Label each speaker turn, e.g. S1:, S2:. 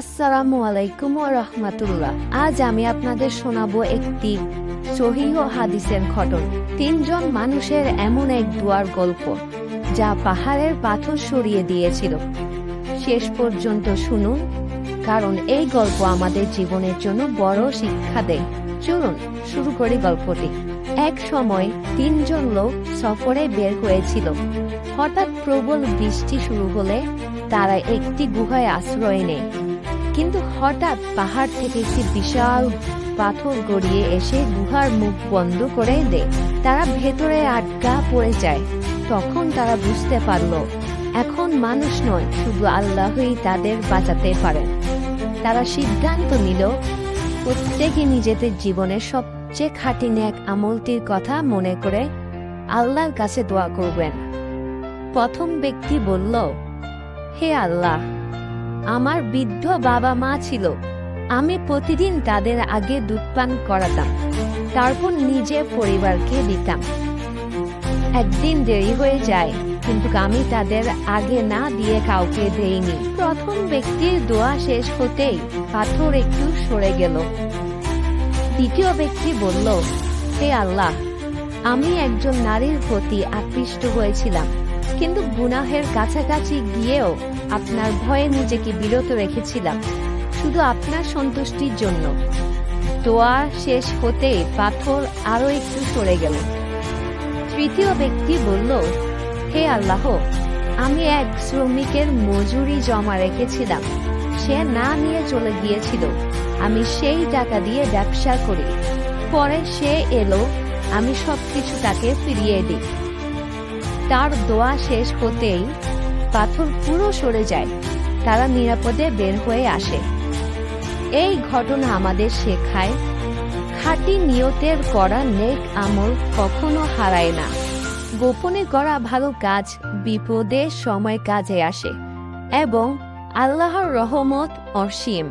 S1: আসসালামু আলাইকুম ওয়া রাহমাতুল্লাহ। আজ আমি আপনাদের শোনাবো একটি সহিহ হাদিসের ঘটনা। তিনজন মানুষের এমন এক দোয়ার গল্প যা পাহাড়ের পাথর সরিয়ে দিয়েছিল। শেষ পর্যন্ত শুনুন, কারণ এই গল্প আমাদের জীবনের জন্য বড় শিক্ষা দেয়। চলুন শুরু করি গল্পটি। এক সময় তিনজন লোক সফরে বের হয়েছিল। হঠাৎ প্রবল বৃষ্টি শুরু হলে তারা একটি গুহায় আশ্রয় নেয়। কিন্তু হঠাৎ পাহাড় থেকে একটি বিশাল পাথর গড়িয়ে এসে গুহার মুখ বন্ধ করে দেয়। তারা ভেতরে আটকা পড়ে যায়। তখন তারা বুঝতে পারল, এখন মানুষ নয়, শুধু আল্লাহই তাদের বাঁচাতে পারেন। তারা সিদ্ধান্ত নিল, প্রত্যেকে নিজেদের জীবনের সবচেয়ে খাঁটি নেক আমলটির কথা মনে করে আল্লাহর কাছে দোয়া করবেন। প্রথম ব্যক্তি বলল, হে আল্লাহ, আমার বৃদ্ধ বাবা মা ছিল। আমি প্রতিদিন তাদের আগে দুধ পান করাতাম, তারপর নিজের পরিবারকে দিতাম। একদিন দেরি হয়ে যায়, কিন্তু আমি তাদের আগে না দিয়ে কাউকে দেইনি। প্রথম ব্যক্তির দোয়া শেষ হতেই পাথর একটু সরে গেল। দ্বিতীয় ব্যক্তি বলল, হে আল্লাহ, আমি একজন নারীর প্রতি আকৃষ্ট হয়েছিলাম, কিন্তু গুনাহের কাছাকাছি গিয়েও আপনার ভয়ে নিজেকে বিরত রেখেছিলাম, শুধু আপনার সন্তুষ্টির জন্য। দোয়া শেষ হতে পাথর আরো একটু সরে গেল। তৃতীয় ব্যক্তি বলল, হে আল্লাহ, আমি এক শ্রমিকের মজুরি জমা রেখেছিলাম, সে না নিয়ে চলে গিয়েছিল। আমি সেই টাকা দিয়ে ব্যবসা করি, পরে সে এলো, আমি সবকিছু তাকে ফিরিয়ে দিই। তার দোয়া শেষ হতেই পাথর পুরো সরে যায়। তারা নিরাপদে বের হয়ে আসে। এই ঘটনা আমাদের শেখায়, খাঁটি নিয়তের করা নেক আমল কখনো হারায় না। গোপনে করা ভালো কাজ বিপদের সময় কাজে আসে এবং আল্লাহর রহমত অসীম।